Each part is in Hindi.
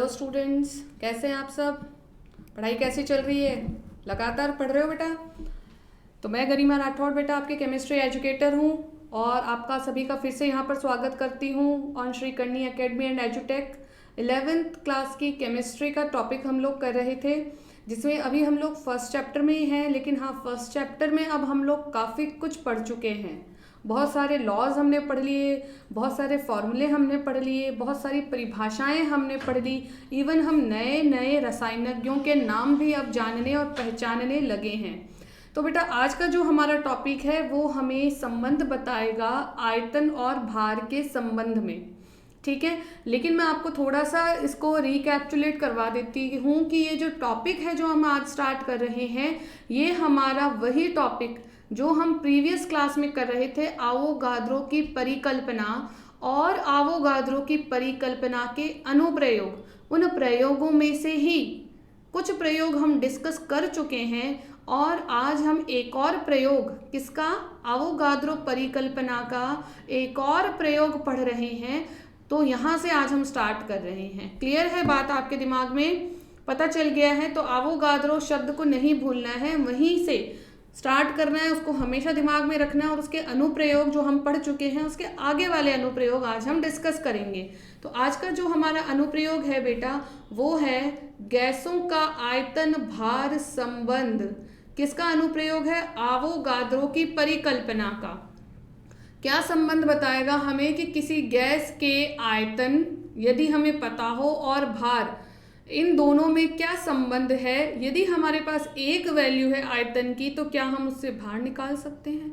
स्टूडेंट्स, कैसे हैं आप सब। पढ़ाई कैसी चल रही है? लगातार पढ़ रहे हो बेटा? तो मैं गरिमा राठौड़ बेटा आपके केमिस्ट्री एजुकेटर हूँ और आपका सभी का फिर से यहाँ पर स्वागत करती हूँ ऑन श्री करनी एकेडमी एंड एजुटेक। 11th क्लास की केमिस्ट्री का टॉपिक हम लोग कर रहे थे, जिसमें अभी हम लोग फर्स्ट चैप्टर में ही हैं, लेकिन हाँ फर्स्ट चैप्टर में अब हम लोग काफ़ी कुछ पढ़ चुके हैं। बहुत सारे लॉज हमने पढ़ लिए, बहुत सारे फॉर्मूले हमने पढ़ लिए, बहुत सारी परिभाषाएं हमने पढ़ ली। इवन हम नए नए रसायनज्ञों के नाम भी अब जानने और पहचानने लगे हैं। तो बेटा आज का जो हमारा टॉपिक है वो हमें संबंध बताएगा आयतन और भार के संबंध में, ठीक है। लेकिन मैं आपको थोड़ा सा इसको रिकैप्चुलेट करवा देती हूँ कि ये जो टॉपिक है जो हम आज स्टार्ट कर रहे हैं, ये हमारा वही टॉपिक जो हम प्रीवियस क्लास में कर रहे थे, आवोगाद्रो की परिकल्पना और आवोगाद्रो की परिकल्पना के अनुप्रयोग। उन प्रयोगों में से ही कुछ प्रयोग हम डिस्कस कर चुके हैं और आज हम एक और प्रयोग, किसका, आवोगाद्रो परिकल्पना का एक और प्रयोग पढ़ रहे हैं। तो यहाँ से आज हम स्टार्ट कर रहे हैं। क्लियर है बात? आपके दिमाग में पता चल गया है? तो आवोगाद्रो शब्द को नहीं भूलना है, वहीं से स्टार्ट करना है, उसको हमेशा दिमाग में रखना है और उसके अनुप्रयोग जो हम पढ़ चुके हैं उसके आगे वाले अनुप्रयोग आज हम डिस्कस करेंगे। तो आज का जो हमारा अनुप्रयोग है बेटा वो है गैसों का आयतन भार संबंध। किसका अनुप्रयोग है? आवोगाद्रो की परिकल्पना का। क्या संबंध बताएगा हमें कि किसी गैस के आयतन यदि हमें पता हो और भार, इन दोनों में क्या संबंध है। यदि हमारे पास एक वैल्यू है आयतन की तो क्या हम उससे भार निकाल सकते हैं?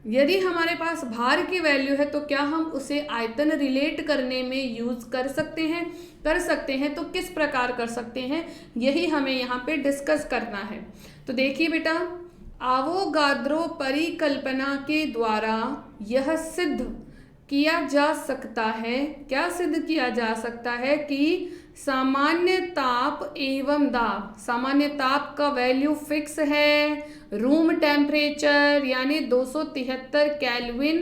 यदि हमारे पास भार की वैल्यू है तो क्या हम उसे आयतन रिलेट करने में यूज कर सकते हैं? कर सकते हैं। तो किस प्रकार कर सकते हैं, यही हमें यहाँ पे डिस्कस करना है। तो देखिए बेटा, आवोगाद्रो परिकल्पना के द्वारा यह सिद्ध किया जा सकता है, क्या सिद्ध किया जा सकता है कि सामान्य ताप एवं दाब, सामान्य ताप का वैल्यू फिक्स है, रूम टेम्परेचर यानी 273 केल्विन,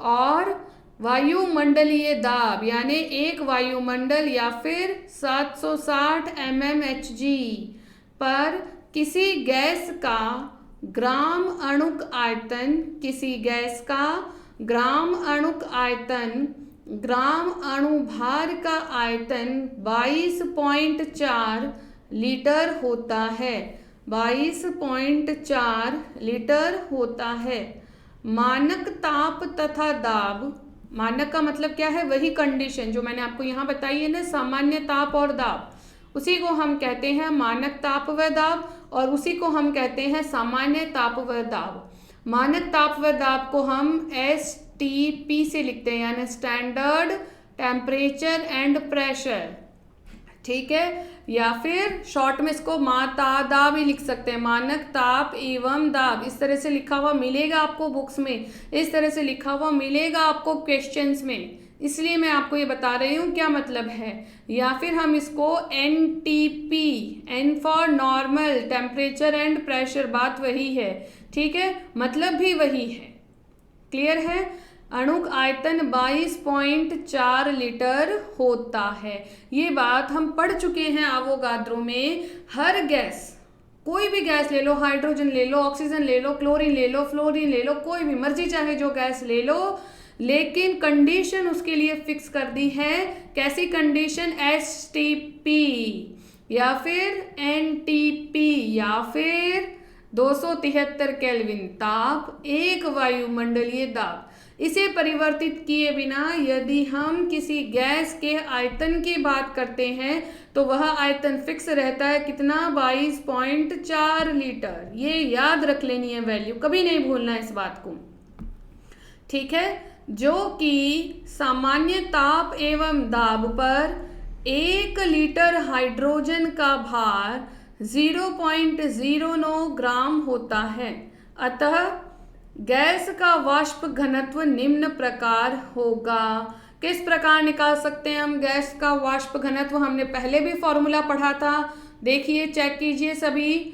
और वायुमंडलीय दाब यानी एक वायुमंडल या फिर 760 mmHg पर किसी गैस का ग्राम अणुक आयतन, किसी गैस का ग्राम अणुक आयतन, ग्राम अणुभार का आयतन 22.4 लीटर होता है, 22.4 लीटर होता है। मानक ताप तथा दाब, मानक का मतलब क्या है? वही कंडीशन जो मैंने आपको यहाँ बताई है ना, सामान्य ताप और दाब, उसी को हम कहते हैं मानक ताप व दाब और उसी को हम कहते हैं सामान्य ताप व दाब। मानक ताप व दाब को हम STP से लिखते हैं, यानी स्टैंडर्ड टेम्परेचर एंड प्रेशर, ठीक है। या फिर शॉर्ट में इसको माता भी लिख सकते हैं, मानक ताप एवं दाब। इस तरह से लिखा हुआ मिलेगा आपको बुक्स में, इस तरह से लिखा हुआ मिलेगा आपको क्वेश्चंस में, इसलिए मैं आपको ये बता रही हूँ क्या मतलब है। या फिर हम इसको NTP, N for normal temperature and pressure, बात वही है, ठीक है, मतलब भी वही है। क्लियर है? अणुक आयतन 22.4 लीटर होता है। ये बात हम पढ़ चुके हैं आवोगाद्रो में। हर गैस, कोई भी गैस ले लो, हाइड्रोजन ले लो, ऑक्सीजन ले लो, क्लोरीन ले लो, फ्लोरीन ले लो, कोई भी मर्जी चाहे जो गैस ले लो, लेकिन कंडीशन उसके लिए फिक्स कर दी है। कैसी कंडीशन? STP या फिर NTP या फिर 273 केल्विन ताप, एक वायुमंडलीय दाब। इसे परिवर्तित किए बिना यदि हम किसी गैस के आयतन की बात करते हैं तो वह आयतन फिक्स रहता है, कितना? 22.4 लीटर। ये याद रख लेनी है वैल्यू, कभी नहीं भूलना है इस बात को, ठीक है। जो कि सामान्य ताप एवं दाब पर 1 लीटर हाइड्रोजन का भार 0.09 ग्राम होता है। अतः गैस का वाष्प घनत्व निम्न प्रकार होगा। किस प्रकार निकाल सकते हैं हम गैस का वाष्प घनत्व? हमने पहले भी फॉर्मूला पढ़ा था, देखिए चेक कीजिए सभी।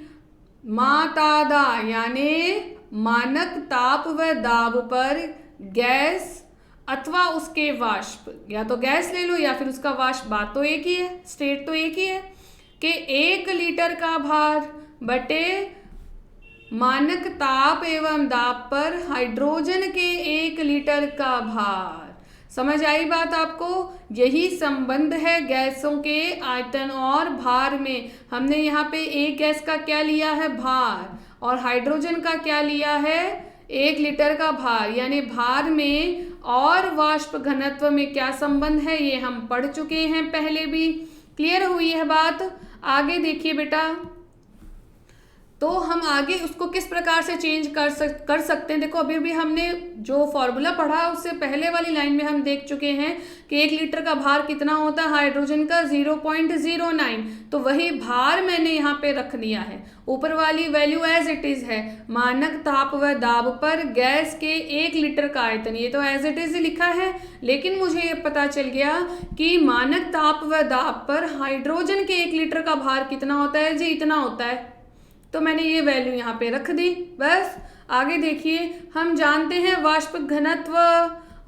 मातादा यानी मानक ताप व दाब पर गैस अथवा उसके वाष्प, या तो गैस ले लो या फिर उसका वाष्प, बात तो एक ही है, स्टेट तो एक ही है कि 1 लीटर का भार बटे मानक ताप एवं दाब पर हाइड्रोजन के 1 लीटर का भार। समझ आई बात आपको? यही संबंध है गैसों के आयतन और भार में। हमने यहाँ पे एक गैस का क्या लिया है, भार, और हाइड्रोजन का क्या लिया है, 1 लीटर का भार, यानी भार में और वाष्प घनत्व में क्या संबंध है ये हम पढ़ चुके हैं पहले भी। क्लियर हुई है बात? आगे देखिए बेटा, तो हम आगे उसको किस प्रकार से चेंज कर सकते हैं। देखो अभी भी हमने जो फॉर्मूला पढ़ा उससे पहले वाली लाइन में हम देख चुके हैं कि 1 लीटर का भार कितना होता है हाइड्रोजन का, 0.09। तो वही भार मैंने यहाँ पे रख दिया है, ऊपर वाली वैल्यू एज इट इज है। मानक ताप व दाब पर गैस के 1 लीटर का आयतन, ये तो एज इट इज लिखा है, लेकिन मुझे ये पता चल गया कि मानक ताप व दाब पर हाइड्रोजन के 1 लीटर का भार कितना होता है जी, इतना होता है। तो मैंने ये वैल्यू यहाँ पे रख दी बस। आगे देखिए, हम जानते हैं वाष्प घनत्व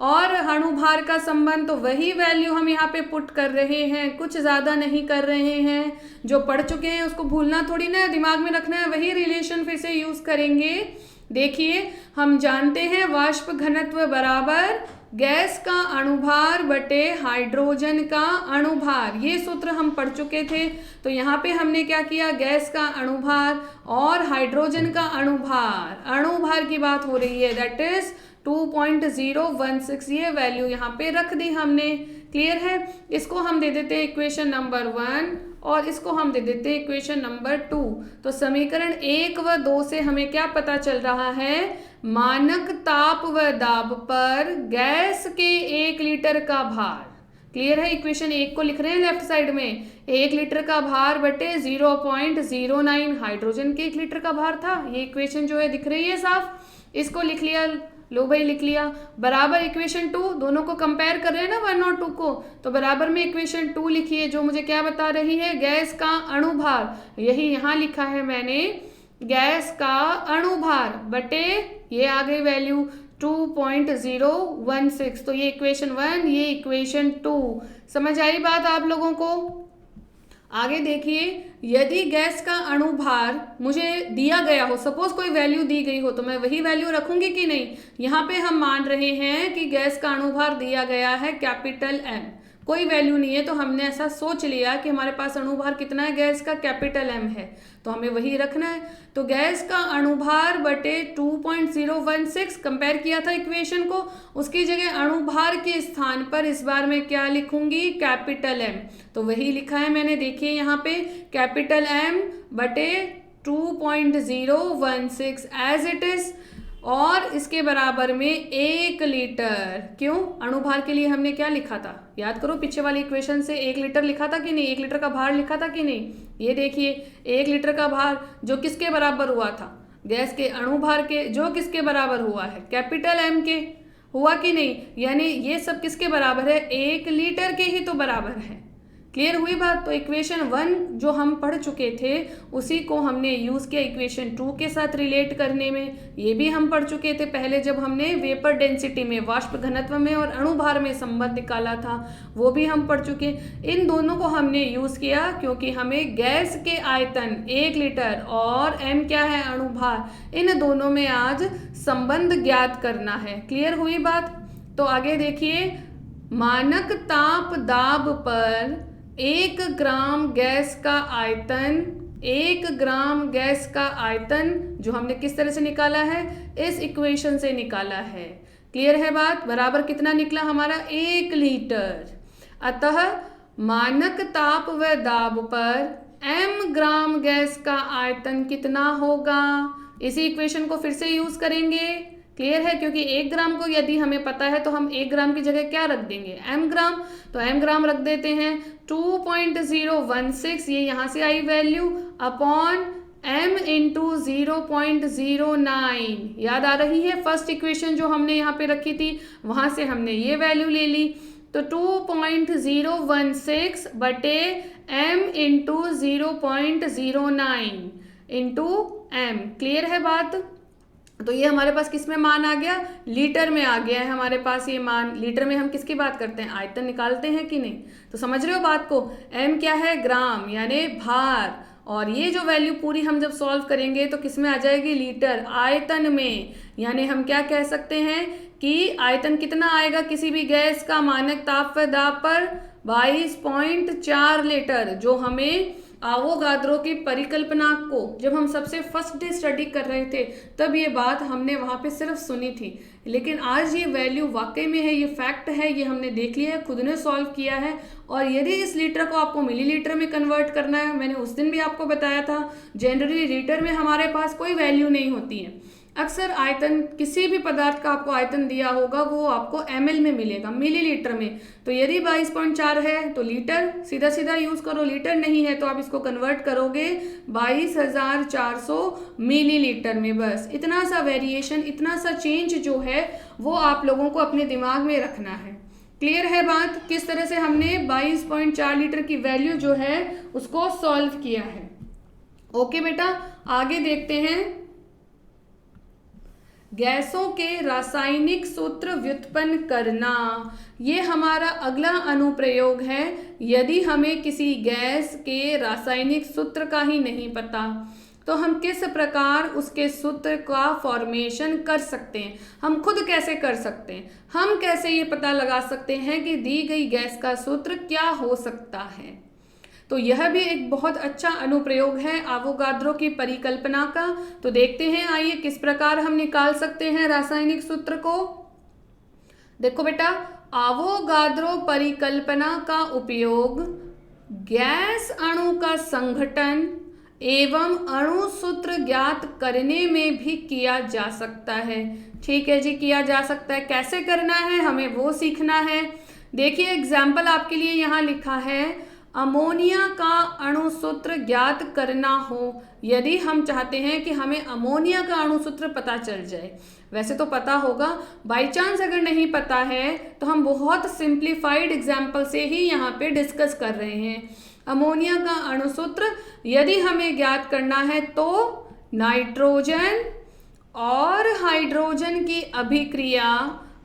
और अणुभार का संबंध, तो वही वैल्यू हम यहाँ पे पुट कर रहे हैं, कुछ ज़्यादा नहीं कर रहे हैं। जो पढ़ चुके हैं उसको भूलना थोड़ी ना, दिमाग में रखना है, वही रिलेशन फिर से यूज़ करेंगे। देखिए, हम जानते हैं वाष्प घनत्व बराबर गैस का अणुभार बटे हाइड्रोजन का अणुभार, ये सूत्र हम पढ़ चुके थे। तो यहाँ पे हमने क्या किया, गैस का अणुभार और हाइड्रोजन का अणुभार, अणुभार की बात हो रही है, दैट इज 2.016, ये वैल्यू यहाँ पे रख दी हमने। क्लियर है? इसको हम दे देते हैं इक्वेशन नंबर 1 और इसको हम दे देते हैं इक्वेशन नंबर 2। तो समीकरण 1 व 2 से हमें क्या पता चल रहा है, मानक ताप व दाब पर गैस के 1 लीटर का भार। क्लियर है? इक्वेशन 1 को लिख रहे हैं लेफ्ट साइड में, 1 लीटर का भार बटे 0.09, हाइड्रोजन के 1 लीटर का भार था। ये इक्वेशन जो है दिख रही है साफ, इसको लिख लिया, लो भाई लिख लिया, बराबर इक्वेशन 2, दोनों को कंपेयर कर रहे हैं ना 1 और 2 को, तो बराबर में इक्वेशन 2 लिखिए जो मुझे क्या बता रही है, गैस का अणुभार, यही यहाँ लिखा है मैंने, गैस का अणुभार बटे ये आ गई वैल्यू 2.016। तो ये इक्वेशन 1, ये इक्वेशन 2। समझ आई बात आप लोगों को? आगे देखिए, यदि गैस का अणुभार मुझे दिया गया हो, सपोज कोई वैल्यू दी गई हो, तो मैं वही वैल्यू रखूंगी कि नहीं। यहाँ पे हम मान रहे हैं कि गैस का अणुभार दिया गया है कैपिटल M, कोई वैल्यू नहीं है, तो हमने ऐसा सोच लिया कि हमारे पास अणुभार कितना है गैस का, कैपिटल M है, तो हमें वही रखना है। तो गैस का अणुभार बटे 2.016, कंपेयर किया था इक्वेशन को, उसकी जगह अणुभार के स्थान पर इस बार मैं क्या लिखूंगी, कैपिटल M। तो वही लिखा है मैंने, देखिए यहाँ पे कैपिटल M बटे 2.016 एज इट इज, और इसके बराबर में 1 लीटर। क्यों? अणुभार के लिए हमने क्या लिखा था, याद करो पीछे वाली इक्वेशन से 1 लीटर लिखा था कि नहीं, 1 लीटर का भार लिखा था कि नहीं। ये देखिए 1 लीटर का भार जो किसके बराबर हुआ था, गैस के अणुभार के, जो किसके बराबर हुआ है, कैपिटल M के, हुआ कि नहीं। यानी ये सब किसके बराबर है, 1 लीटर के ही तो बराबर है। क्लियर हुई बात? तो इक्वेशन 1 जो हम पढ़ चुके थे उसी को हमने यूज़ किया इक्वेशन 2 के साथ रिलेट करने में। ये भी हम पढ़ चुके थे पहले जब हमने वेपर डेंसिटी में, वाष्प घनत्व में और अणुभार में संबंध निकाला था, वो भी हम पढ़ चुके। इन दोनों को हमने यूज़ किया क्योंकि हमें गैस के आयतन 1 लीटर और M क्या है, अणुभार, इन दोनों में आज संबंध ज्ञात करना है। क्लियर हुई बात? तो आगे देखिए, मानक ताप दाब पर 1 ग्राम गैस का आयतन, 1 ग्राम गैस का आयतन जो हमने किस तरह से निकाला है, इस इक्वेशन से निकाला है। क्लियर है बात? बराबर कितना निकला हमारा, 1 लीटर। अतः मानक ताप व दाब पर M ग्राम गैस का आयतन कितना होगा, इसी इक्वेशन को फिर से यूज करेंगे। क्लियर है? क्योंकि 1 ग्राम को यदि हमें पता है तो हम 1 ग्राम की जगह क्या रख देंगे, M ग्राम, तो M ग्राम रख देते हैं 2.016, ये यहाँ से I value, upon M into 0.09। याद आ रही है? फर्स्ट इक्वेशन जो हमने यहाँ पे रखी थी वहाँ से हमने ये वैल्यू ले ली, तो 2.016 बटे M into 0.09 into M। Clear है बात? तो ये हमारे पास किस में मान आ गया, लीटर में आ गया है हमारे पास ये मान। लीटर में हम किसकी बात करते हैं, आयतन निकालते हैं कि नहीं। तो समझ रहे हो बात को, m क्या है, ग्राम यानी भार, और ये जो वैल्यू पूरी हम जब सॉल्व करेंगे तो किस में आ जाएगी, लीटर, आयतन में। यानी हम क्या कह सकते हैं कि आयतन कितना आएगा किसी भी गैस का मानक ताप व दाब पर, 22.4 लीटर, जो हमें आवोगाद्रो की परिकल्पना को जब हम सबसे फर्स्ट डे स्टडी कर रहे थे तब ये बात हमने वहाँ पे सिर्फ सुनी थी, लेकिन आज ये वैल्यू वाकई में है, ये फैक्ट है, ये हमने देख लिया है, खुद ने सॉल्व किया है। और यदि इस लीटर को आपको मिलीलीटर में कन्वर्ट करना है, मैंने उस दिन भी आपको बताया था, जनरली लीटर में हमारे पास कोई वैल्यू नहीं होती है। अक्सर आयतन, किसी भी पदार्थ का आपको आयतन दिया होगा वो आपको ml में मिलेगा, मिलीलीटर में। तो यदि 22.4 है तो लीटर, सीधा सीधा यूज करो, लीटर नहीं है तो आप इसको कन्वर्ट करोगे 22,400 मिलीलीटर में। बस इतना सा वेरिएशन, इतना सा चेंज जो है वो आप लोगों को अपने दिमाग में रखना है। क्लियर है बात, किस तरह से हमने 22.4 लीटर की वैल्यू जो है उसको सॉल्व किया है। ओके बेटा, आगे देखते हैं। गैसों के रासायनिक सूत्र व्युत्पन्न करना, ये हमारा अगला अनुप्रयोग है। यदि हमें किसी गैस के रासायनिक सूत्र का ही नहीं पता तो हम किस प्रकार उसके सूत्र का फॉर्मेशन कर सकते हैं, हम खुद कैसे कर सकते हैं, हम कैसे ये पता लगा सकते हैं कि दी गई गैस का सूत्र क्या हो सकता है। तो यह भी एक बहुत अच्छा अनुप्रयोग है आवोगाद्रो की परिकल्पना का। तो देखते हैं, आइए किस प्रकार हम निकाल सकते हैं रासायनिक सूत्र को। देखो बेटा, आवोगाद्रो परिकल्पना का उपयोग गैस अणु का संघटन एवं अणु सूत्र ज्ञात करने में भी किया जा सकता है। ठीक है जी, किया जा सकता है। कैसे करना है हमें वो सीखना है। देखिए एग्जाम्पल आपके लिए यहाँ लिखा है, अमोनिया का अणु सूत्र ज्ञात करना हो। यदि हम चाहते हैं कि हमें अमोनिया का अणु सूत्र पता चल जाए, वैसे तो पता होगा, बाई चांस अगर नहीं पता है तो हम बहुत सिंप्लीफाइड एग्जाम्पल से ही यहाँ पे डिस्कस कर रहे हैं। अमोनिया का अणु सूत्र यदि हमें ज्ञात करना है तो नाइट्रोजन और हाइड्रोजन की अभिक्रिया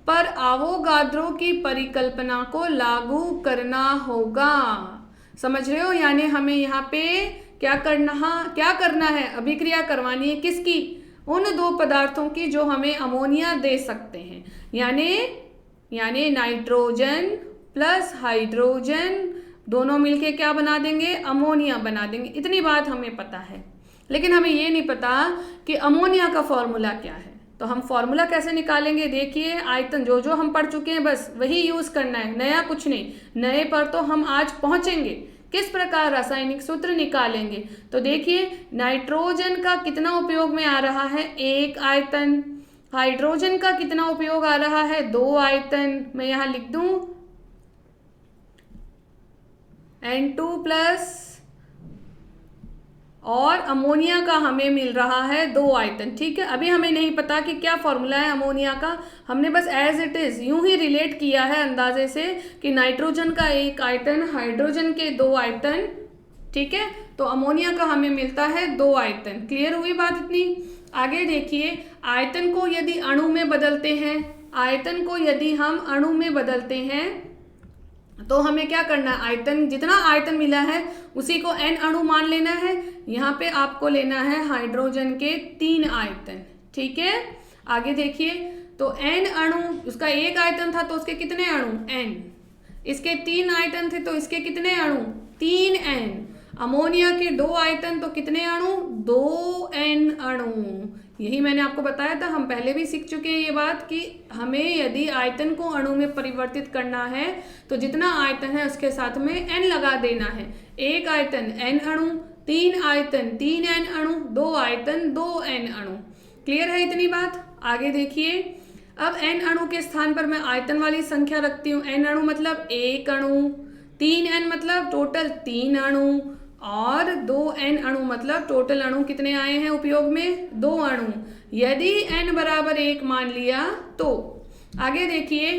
पर आवोगाद्रो की परिकल्पना को लागू करना होगा। समझ रहे हो, यानी हमें यहाँ पे क्या करना है, अभिक्रिया करवानी है किसकी, उन दो पदार्थों की जो हमें अमोनिया दे सकते हैं। यानी नाइट्रोजन प्लस हाइड्रोजन दोनों मिलके क्या बना देंगे, अमोनिया बना देंगे। इतनी बात हमें पता है, लेकिन हमें ये नहीं पता कि अमोनिया का फॉर्मूला क्या है। तो हम फॉर्मूला कैसे निकालेंगे, देखिए आयतन जो हम पढ़ चुके हैं बस वही यूज करना है, नया कुछ नहीं। नए पर तो हम आज पहुंचेंगे, किस प्रकार रासायनिक सूत्र निकालेंगे। तो देखिए नाइट्रोजन का कितना उपयोग में आ रहा है, 1 आयतन। हाइड्रोजन का कितना उपयोग आ रहा है, 2 आयतन। मैं यहाँ लिख दूं N2+, और अमोनिया का हमें मिल रहा है 2 आयतन। ठीक है, अभी हमें नहीं पता कि क्या फॉर्मूला है अमोनिया का, हमने बस एज इट इज यूं ही रिलेट किया है अंदाजे से कि नाइट्रोजन का 1 आयतन, हाइड्रोजन के 2 आयतन। ठीक है, तो अमोनिया का हमें मिलता है 2 आयतन। क्लियर हुई बात इतनी। आगे देखिए, आयतन को यदि अणु में बदलते हैं, आयतन को यदि हम अणु में बदलते हैं तो हमें क्या करना है, आयतन, जितना आयतन मिला है उसी को n अणु मान लेना है। यहाँ पे आपको लेना है हाइड्रोजन के 3 आयतन। ठीक है, आगे देखिए, तो n अणु, उसका 1 आयतन था तो उसके कितने अणु, n। इसके 3 आयतन थे तो इसके कितने अणु, 3n। अमोनिया के 2 आयतन तो कितने अणु, 2n अणु। यही मैंने आपको बताया था, हम पहले भी सीख चुके हैं ये बात कि हमें यदि आयतन को अणु में परिवर्तित करना है तो जितना आयतन है उसके साथ में n लगा देना है। 1 आयतन n अणु, 3 आयतन 3n अणु, 2 आयतन 2n अणु। क्लियर है इतनी बात। आगे देखिए, अब n अणु के स्थान पर मैं आयतन वाली संख्या रखती हूँ। n अणु मतलब 1 अणु, 3n मतलब टोटल 3 अणु, और 2n अणु मतलब टोटल अणु कितने आए हैं उपयोग में, 2 अणु। यदि n बराबर 1 मान लिया तो आगे देखिए,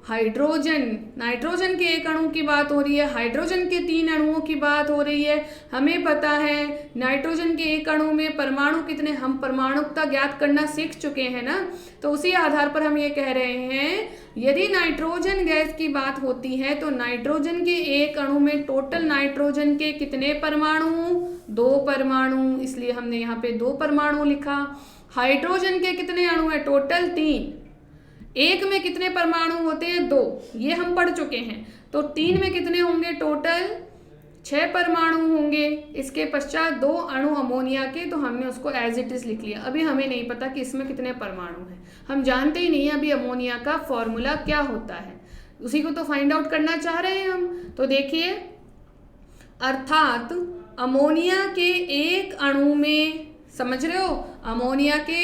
हाइड्रोजन, नाइट्रोजन के एक अणु की बात हो रही है, हाइड्रोजन के 3 अणुओं की बात हो रही है। हमें पता है नाइट्रोजन के एक अणु में परमाणु कितने, हम परमाणुकता ज्ञात करना सीख चुके हैं ना, तो उसी आधार पर हम ये कह रहे हैं यदि नाइट्रोजन गैस की बात होती है तो नाइट्रोजन के एक अणु में टोटल नाइट्रोजन के कितने परमाणु, 2 परमाणु, इसलिए हमने यहाँ पे 2 परमाणु लिखा। हाइड्रोजन के कितने अणु है, टोटल 3, एक में कितने परमाणु होते हैं, 2, ये हम पढ़ चुके हैं। तो 3 में कितने होंगे, टोटल 6 परमाणु होंगे। इसके पश्चात 2 अणु अमोनिया के, तो हमने उसको एज इट इज लिख लिया। अभी हमें नहीं पता कि इसमें कितने परमाणु हैं, हम जानते ही नहीं है अभी अमोनिया का फॉर्मूला क्या होता है, उसी को तो फाइंड आउट करना चाह रहे हैं हम। तो देखिए, अर्थात अमोनिया के एक अणु में, समझ रहे हो, अमोनिया के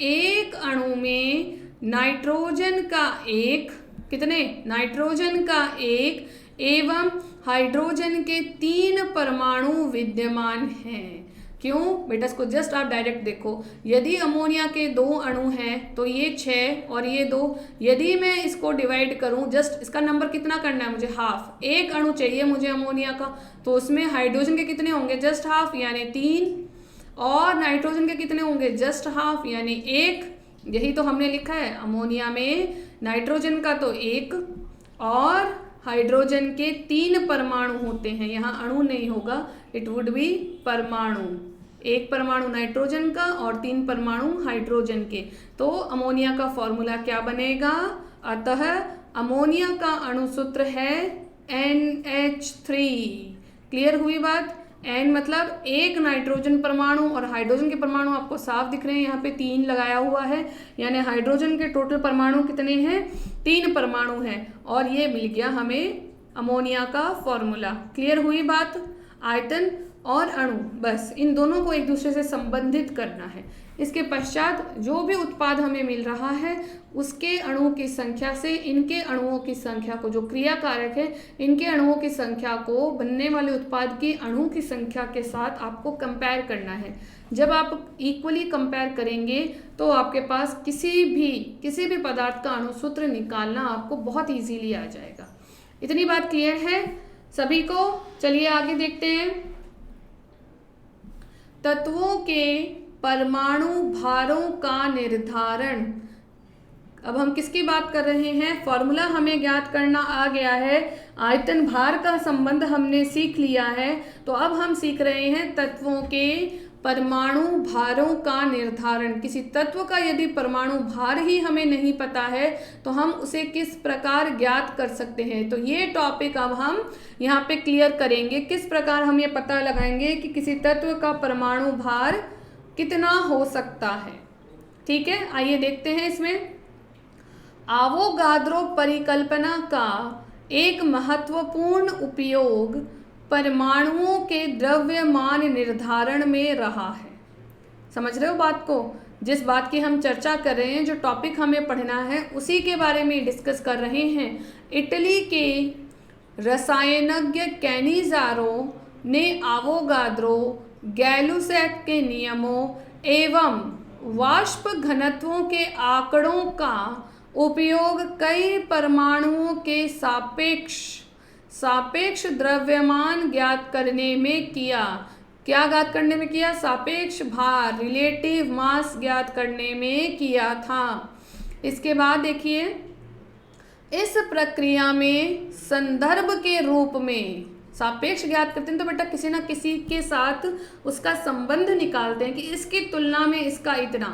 एक अणु में नाइट्रोजन का एक, कितने, नाइट्रोजन का एक एवं हाइड्रोजन के 3 परमाणु विद्यमान हैं। क्यों बेटा, इसको जस्ट आप डायरेक्ट देखो, यदि अमोनिया के 2 अणु हैं तो ये 6 और ये 2, यदि मैं इसको डिवाइड करूं, जस्ट इसका नंबर कितना करना है मुझे, हाफ, एक अणु चाहिए मुझे अमोनिया का, तो उसमें हाइड्रोजन के कितने होंगे, जस्ट हाफ यानी 3, और नाइट्रोजन के कितने होंगे, जस्ट हाफ यानी 1। यही तो हमने लिखा है, अमोनिया में नाइट्रोजन का तो 1 और हाइड्रोजन के 3 परमाणु होते हैं, यहाँ अणु नहीं होगा, इट वुड बी परमाणु, 1 परमाणु नाइट्रोजन का और 3 परमाणु हाइड्रोजन के। तो अमोनिया का फॉर्मूला क्या बनेगा, अतः अमोनिया का अणुसूत्र है NH3। क्लियर हुई बात, N मतलब 1 नाइट्रोजन परमाणु और हाइड्रोजन के परमाणु आपको साफ दिख रहे हैं, यहाँ पे 3 लगाया हुआ है, यानी हाइड्रोजन के टोटल परमाणु कितने हैं, 3 परमाणु हैं, और ये मिल गया हमें अमोनिया का फॉर्मूला। क्लियर हुई बात, आयतन और अणु, बस इन दोनों को एक दूसरे से संबंधित करना है। इसके पश्चात जो भी उत्पाद हमें मिल रहा है उसके अणुओं की संख्या से इनके अणुओं की संख्या को, जो क्रिया कारक है, इनके अणुओं की संख्या को बनने वाले उत्पाद की अणु की संख्या के साथ आपको कंपेयर करना है। जब आप इक्वली कंपेयर करेंगे तो आपके पास किसी भी पदार्थ का अणुसूत्र निकालना आपको बहुत इजीली आ जाएगा। इतनी बात क्लियर है सभी को। चलिए आगे देखते हैं। तत्वों के परमाणु भारों का निर्धारण। अब हम किसकी बात कर रहे हैं, फॉर्मूला हमें ज्ञात करना आ गया है, आयतन भार का संबंध हमने सीख लिया है, तो अब हम सीख रहे हैं तत्वों के परमाणु भारों का निर्धारण। किसी तत्व का यदि परमाणु भार ही हमें नहीं पता है तो हम उसे किस प्रकार ज्ञात कर सकते हैं। तो ये टॉपिक अब हम यहाँ पे क्लियर करेंगे, किस प्रकार हम ये पता लगाएंगे कि किसी तत्व का परमाणु भार कितना हो सकता है। ठीक है, आइए देखते हैं इसमें। आवोगाद्रो परिकल्पना का एक महत्वपूर्ण उपयोग परमाणुओं के द्रव्यमान निर्धारण में रहा है। समझ रहे हो बात को, जिस बात की हम चर्चा कर रहे हैं, जो टॉपिक हमें पढ़ना है उसी के बारे में डिस्कस कर रहे हैं। इटली के रसायनज्ञ कैनिज़ारो ने आवोगाद्रो, गैलुसैक के नियमों एवं वाष्प घनत्वों के आंकड़ों का उपयोग कई परमाणुओं के सापेक्ष द्रव्यमान ज्ञात करने में किया। क्या ज्ञात करने में किया, सापेक्ष भार, रिलेटिव मास ज्ञात करने में किया था। इसके बाद देखिए, इस प्रक्रिया में संदर्भ के रूप में सापेक्ष ज्ञात करते हैं तो बेटा किसी ना किसी के साथ उसका संबंध निकालते हैं कि इसकी तुलना में इसका इतना।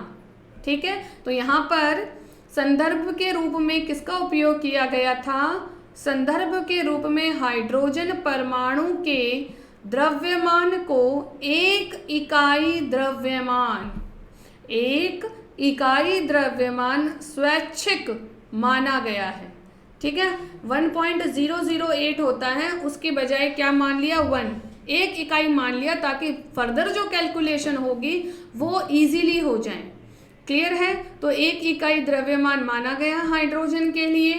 ठीक है, तो यहाँ पर संदर्भ के रूप में किसका उपयोग किया गया था, संदर्भ के रूप में हाइड्रोजन परमाणु के द्रव्यमान को एक इकाई द्रव्यमान स्वैच्छिक माना गया है। ठीक है, 1.008 होता है, उसके बजाय क्या मान लिया, 1, एक इकाई मान लिया, ताकि फर्दर जो कैलकुलेशन होगी वो इजीली हो जाए। क्लियर है, तो एक इकाई द्रव्यमान माना गया हाइड्रोजन के लिए।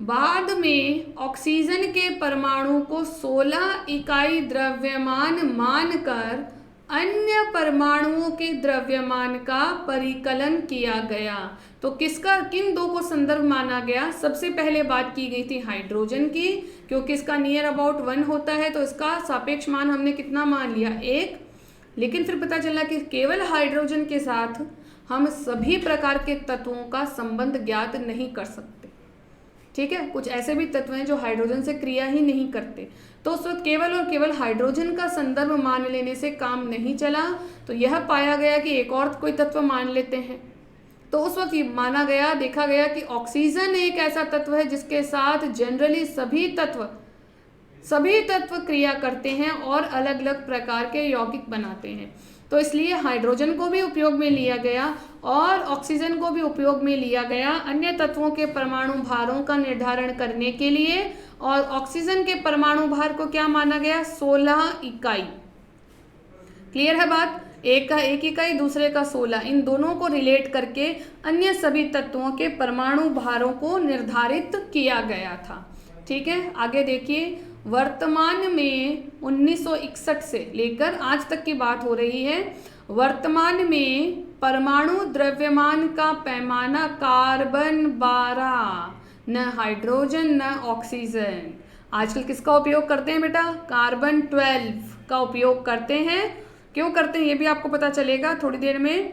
बाद में ऑक्सीजन के परमाणु को 16 इकाई द्रव्यमान मानकर अन्य परमाणुओं के द्रव्यमान का परिकलन किया गया। तो किन दो को संदर्भ माना गया? सबसे पहले बात की गई थी हाइड्रोजन की, क्योंकि इसका नियर अबाउट 1 होता है, तो इसका सापेक्ष मान हमने कितना मान लिया? 1। लेकिन फिर पता चला कि केवल हाइड्रोजन के साथ हम सभी प्रकार के तत्वों का संबंध ज्ञात नहीं कर सकते। ठीक है, कुछ ऐसे भी तत्व हैं जो हाइड्रोजन से क्रिया ही नहीं करते। तो उस वक्त केवल और केवल हाइड्रोजन का संदर्भ मान लेने से काम नहीं चला, तो यह पाया गया कि एक और कोई तत्व मान लेते हैं। तो उस वक्त ये माना गया, देखा गया कि ऑक्सीजन एक ऐसा तत्व है जिसके साथ जनरली सभी तत्व क्रिया करते हैं और अलग अलग प्रकार के यौगिक बनाते हैं। तो इसलिए हाइड्रोजन को भी उपयोग में लिया गया और ऑक्सीजन को भी उपयोग में लिया गया अन्य तत्वों के परमाणु भारों का निर्धारण करने के लिए। और ऑक्सीजन के परमाणु भार को क्या माना गया? 16 इकाई। क्लियर है बात? एक का 1 इकाई, दूसरे का 16, इन दोनों को रिलेट करके अन्य सभी तत्वों के परमाणु भारों को निर्धारित किया गया था। ठीक है, आगे देखिए, वर्तमान में 1961 से लेकर आज तक की बात हो रही है। वर्तमान में परमाणु द्रव्यमान का पैमाना कार्बन 12, न हाइड्रोजन न ऑक्सीजन। आजकल किसका उपयोग करते हैं बेटा? कार्बन 12 का उपयोग करते हैं। क्यों करते हैं ये भी आपको पता चलेगा थोड़ी देर में।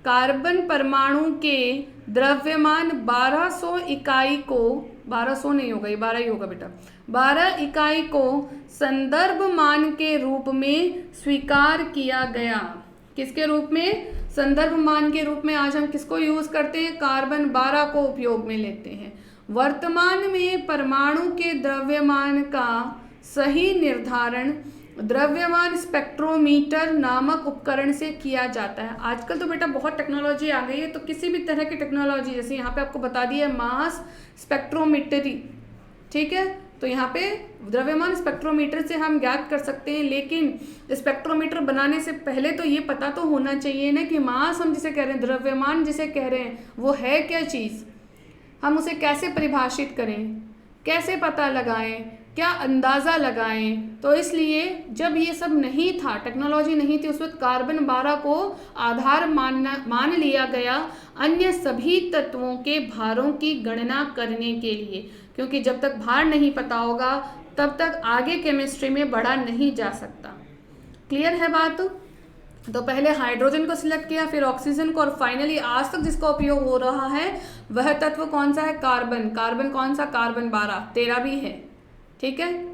कार्बन परमाणु के द्रव्यमान 1200 इकाई को, 1200 नहीं होगा, ये 12 ही होगा बेटा, 12 इकाई को संदर्भ मान के रूप में स्वीकार किया गया। किसके रूप में? संदर्भ मान के रूप में। आज हम किसको यूज करते हैं? कार्बन 12 को उपयोग में लेते हैं। वर्तमान में परमाणु के द्रव्यमान का सही निर्धारण द्रव्यमान स्पेक्ट्रोमीटर नामक उपकरण से किया जाता है। आजकल तो बेटा बहुत टेक्नोलॉजी आ गई है, तो किसी भी तरह की टेक्नोलॉजी, जैसे यहाँ पे आपको बता दिया मास स्पेक्ट्रोमीटरी, ठीक है, तो यहाँ पे द्रव्यमान स्पेक्ट्रोमीटर से हम ज्ञात कर सकते हैं। लेकिन स्पेक्ट्रोमीटर बनाने से पहले तो ये पता तो होना चाहिए ना कि मास हम जिसे कह रहे हैं, द्रव्यमान जिसे कह रहे हैं, वो है क्या चीज़, हम उसे कैसे परिभाषित करें, कैसे पता लगाएं, क्या अंदाज़ा लगाएं। तो इसलिए जब ये सब नहीं था, टेक्नोलॉजी नहीं थी, उस वक्त कार्बन 12 को आधार मान लिया गया अन्य सभी तत्वों के भारों की गणना करने के लिए, क्योंकि जब तक भार नहीं पता होगा तब तक आगे केमिस्ट्री में बढ़ा नहीं जा सकता। क्लियर है बात? तो पहले हाइड्रोजन को सिलेक्ट किया, फिर ऑक्सीजन को, और फाइनली आज तक जिसका उपयोग हो रहा है वह तत्व कौन सा है? कार्बन। कार्बन कौन सा? कार्बन 12। 13 भी है, ठीक है,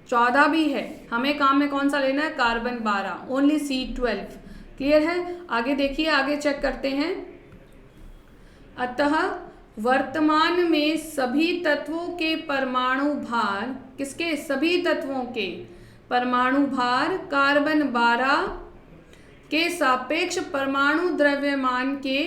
14 भी है। हमें काम में कौन सा लेना है? Carbon 12, only C12। क्लियर है? आगे देखिए, आगे चेक करते हैं। अतः वर्तमान में सभी तत्वों के परमाणु भार, किसके? सभी तत्वों के परमाणु भार कार्बन 12 के सापेक्ष परमाणु द्रव्यमान के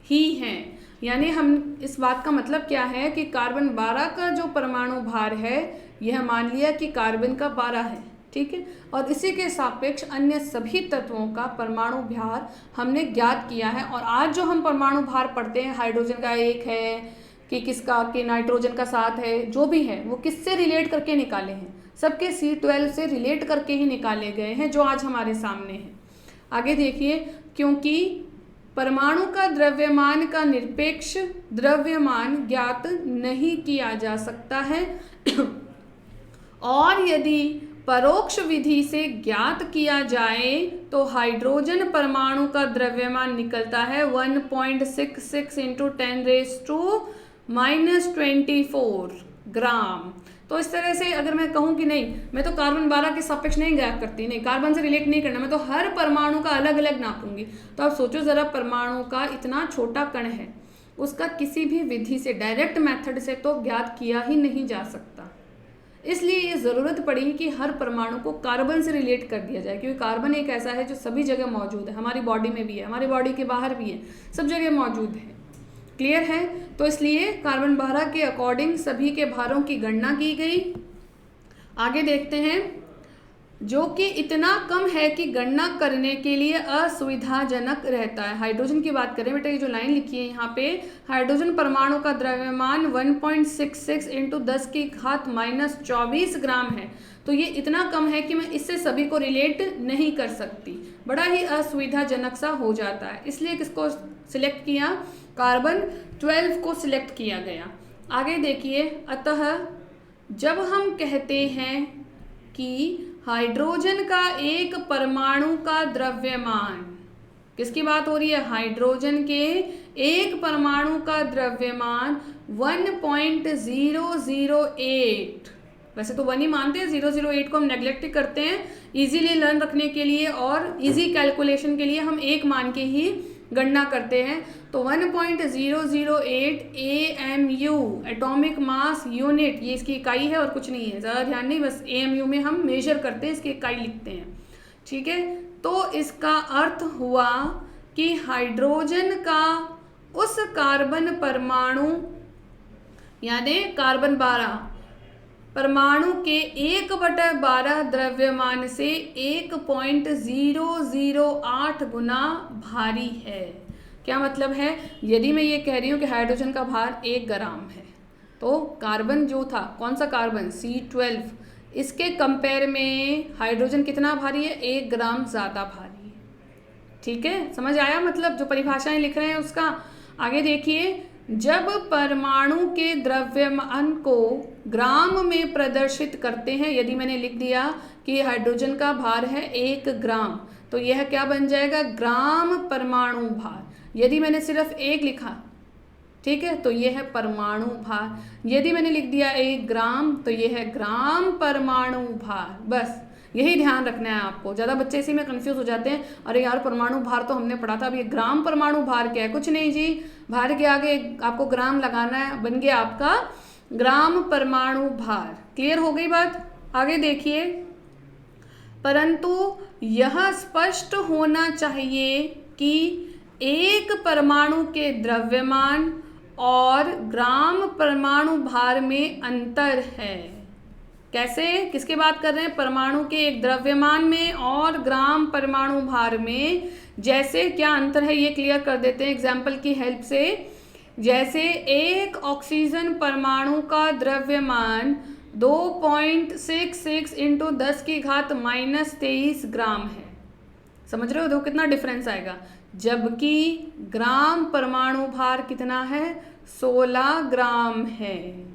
ही हैं। यानी हम इस बात का मतलब क्या है कि कार्बन 12 का जो परमाणु भार है यह मान लिया कि कार्बन का 12 है, ठीक है, और इसी के सापेक्ष अन्य सभी तत्वों का परमाणु भार हमने ज्ञात किया है। और आज जो हम परमाणु भार पढ़ते हैं, हाइड्रोजन का 1 है कि किसका, कि नाइट्रोजन का 7 है, जो भी है वो किससे रिलेट करके निकाले हैं? सबके C12 से रिलेट करके ही निकाले गए हैं, जो आज हमारे सामने हैं। आगे देखिए, क्योंकि परमाणु का द्रव्यमान का निरपेक्ष द्रव्यमान ज्ञात नहीं किया जा सकता है और यदि परोक्ष विधि से ज्ञात किया जाए तो हाइड्रोजन परमाणु का द्रव्यमान निकलता है 1.66 × 10⁻⁻24 ग्राम। तो इस तरह से अगर मैं कहूँ कि नहीं, मैं तो कार्बन 12 के सापेक्ष नहीं ज्ञात करती, नहीं, कार्बन से रिलेट नहीं करना, मैं तो हर परमाणु का अलग अलग नापूंगी, तो आप सोचो ज़रा, परमाणु का इतना छोटा कण है, उसका किसी भी विधि से, डायरेक्ट मेथड से तो ज्ञात किया ही नहीं जा सकता। इसलिए ये ज़रूरत पड़ी कि हर परमाणु को कार्बन से रिलेट कर दिया जाए, क्योंकि कार्बन एक ऐसा है जो सभी जगह मौजूद है, हमारी बॉडी में भी है, हमारी बॉडी के बाहर भी है, सब जगह मौजूद है। क्लियर है? तो इसलिए कार्बन 12 के अकॉर्डिंग सभी के भारों की गणना की गई। आगे देखते हैं, जो कि इतना कम है कि गणना करने के लिए असुविधाजनक रहता है। हाइड्रोजन की बात करें बेटा, ये जो लाइन लिखी है यहाँ पे, हाइड्रोजन परमाणु का द्रव्यमान 1.66 इंटू 10 की घात -24 ग्राम है। तो ये इतना कम है कि मैं इससे सभी को रिलेट नहीं कर सकती, बड़ा ही असुविधाजनक सा हो जाता है, इसलिए किसको सिलेक्ट किया, कार्बन 12 को सिलेक्ट किया गया। आगे देखिए, अतः जब हम कहते हैं कि हाइड्रोजन का एक परमाणु का द्रव्यमान, किसकी बात हो रही है, हाइड्रोजन के एक परमाणु का द्रव्यमान 1.008, वैसे तो 1 ही मानते हैं, 008 को हम नेग्लेक्ट करते हैं, इजीली लर्न रखने के लिए और इजी कैलकुलेशन के लिए हम एक मान के ही गणना करते हैं। तो 1.008 AMU एटॉमिक मास यूनिट, ये इसकी इकाई है और कुछ नहीं है, ज़्यादा ध्यान नहीं, बस AMU में हम मेजर करते हैं, इसकी इकाई लिखते हैं, ठीक है। तो इसका अर्थ हुआ कि हाइड्रोजन का उस कार्बन परमाणु यानी कार्बन 12 परमाणु के 1/12 द्रव्यमान से 1.008 गुना भारी है। क्या मतलब है, यदि मैं ये कह रही हूँ कि हाइड्रोजन का भार 1 ग्राम है, तो कार्बन जो था, कौन सा कार्बन, C12, इसके कंपेयर में हाइड्रोजन कितना भारी है, 1 ग्राम ज़्यादा भारी है। ठीक है, समझ आया, मतलब जो परिभाषाएं लिख रहे हैं उसका। आगे देखिए, जब परमाणु के द्रव्यमान को ग्राम में प्रदर्शित करते हैं, यदि मैंने लिख दिया कि हाइड्रोजन का भार है 1 ग्राम, तो यह क्या बन जाएगा, ग्राम परमाणु भार। यदि मैंने सिर्फ 1 लिखा, ठीक है, तो यह है परमाणु भार। यदि मैंने लिख दिया 1 ग्राम, तो यह है ग्राम परमाणु भार। बस यही ध्यान रखना है आपको। ज़्यादा बच्चे इसी में कंफ्यूज हो जाते हैं, अरे यार परमाणु भार तो हमने पढ़ा था, अब ये ग्राम परमाणु भार क्या है। कुछ नहीं जी, भार के आगे आपको ग्राम लगाना है, बन गया आपका ग्राम परमाणु भार। क्लियर हो गई बात। आगे देखिए, परंतु यह स्पष्ट होना चाहिए कि एक परमाणु के द्रव्यमान और ग्राम परमाणु भार में अंतर है। कैसे, किसकी बात कर रहे हैं, परमाणु के एक द्रव्यमान में और ग्राम परमाणु भार में। जैसे क्या अंतर है ये क्लियर कर देते हैं एग्जाम्पल की हेल्प से। जैसे एक ऑक्सीजन परमाणु का द्रव्यमान 2.66 इंटू 10 की घात -23 ग्राम है। समझ रहे हो, देखो कितना डिफरेंस आएगा। जबकि ग्राम परमाणु भार कितना है, 16 ग्राम है।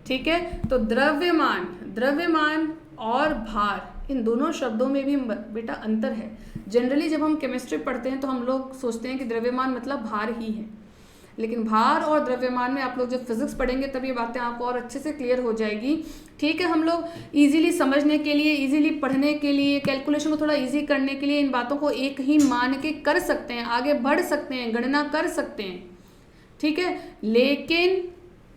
ठीक है, तो द्रव्यमान और भार, इन दोनों शब्दों में भी बेटा अंतर है। जनरली जब हम केमिस्ट्री पढ़ते हैं तो हम लोग सोचते हैं कि द्रव्यमान मतलब भार ही है, लेकिन भार और द्रव्यमान में आप लोग जब फिजिक्स पढ़ेंगे तब ये बातें आपको और अच्छे से क्लियर हो जाएगी। ठीक है, हम लोग इजीली समझने के लिए, इजीली पढ़ने के लिए, कैलकुलेशन को थोड़ा इजी करने के लिए इन बातों को एक ही मान के कर सकते हैं, आगे बढ़ सकते हैं, गणना कर सकते हैं। ठीक है, लेकिन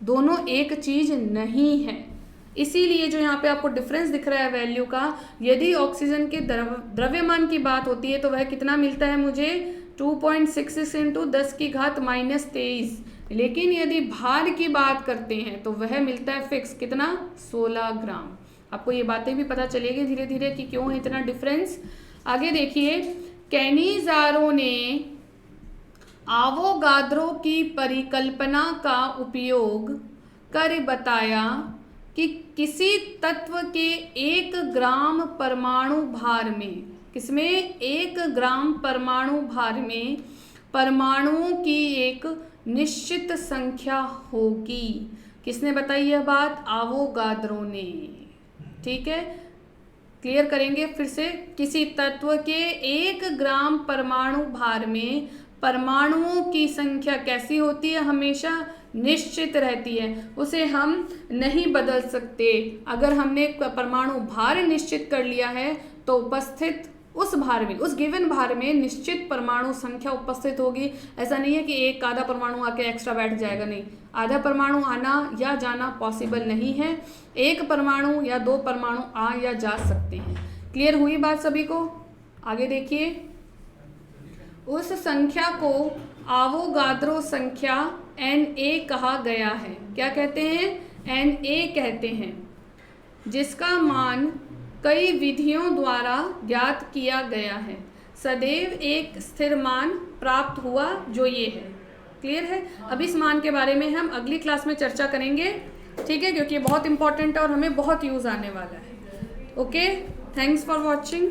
दोनों एक चीज नहीं है। इसीलिए जो यहाँ पे आपको डिफरेंस दिख रहा है वैल्यू का, यदि ऑक्सीजन के द्रव्यमान की बात होती है तो वह कितना मिलता है मुझे, 2.66 इंटू 10 की घात -23। लेकिन यदि भार की बात करते हैं तो वह मिलता है फिक्स, कितना, 16 ग्राम। आपको ये बातें भी पता चलेगी धीरे धीरे कि क्यों है इतना डिफरेंस। आगे देखिए, कैनिज़ारो ने आवोगाद्रो की परिकल्पना का उपयोग कर बताया कि किसी तत्व के 1 ग्राम परमाणु भार में, किसमें, 1 ग्राम परमाणु भार में परमाणुओं की एक निश्चित संख्या होगी। किसने बताई यह बात, आवोगाद्रो ने। ठीक है, क्लियर करेंगे फिर से। किसी तत्व के 1 ग्राम परमाणु भार में परमाणुओं की संख्या कैसी होती है, हमेशा निश्चित रहती है, उसे हम नहीं बदल सकते। अगर हमने परमाणु भार निश्चित कर लिया है तो उपस्थित उस भार में, उस गिवन भार में निश्चित परमाणु संख्या उपस्थित होगी। ऐसा नहीं है कि एक आधा परमाणु आके एक्स्ट्रा बैठ जाएगा, नहीं, आधा परमाणु आना या जाना पॉसिबल नहीं है। एक परमाणु या 2 परमाणु आ या जा सकते हैं। क्लियर हुई बात सभी को। आगे देखिए, उस संख्या को आवोगाद्रो संख्या Na कहा गया है। क्या कहते हैं, Na कहते हैं, जिसका मान कई विधियों द्वारा ज्ञात किया गया है। सदैव एक स्थिर मान प्राप्त हुआ जो ये है। क्लियर है? अब इस मान के बारे में हम अगली क्लास में चर्चा करेंगे, ठीक है, क्योंकि ये बहुत इंपॉर्टेंट है और हमें बहुत यूज़ आने वाला है। Okay, thanks for watching.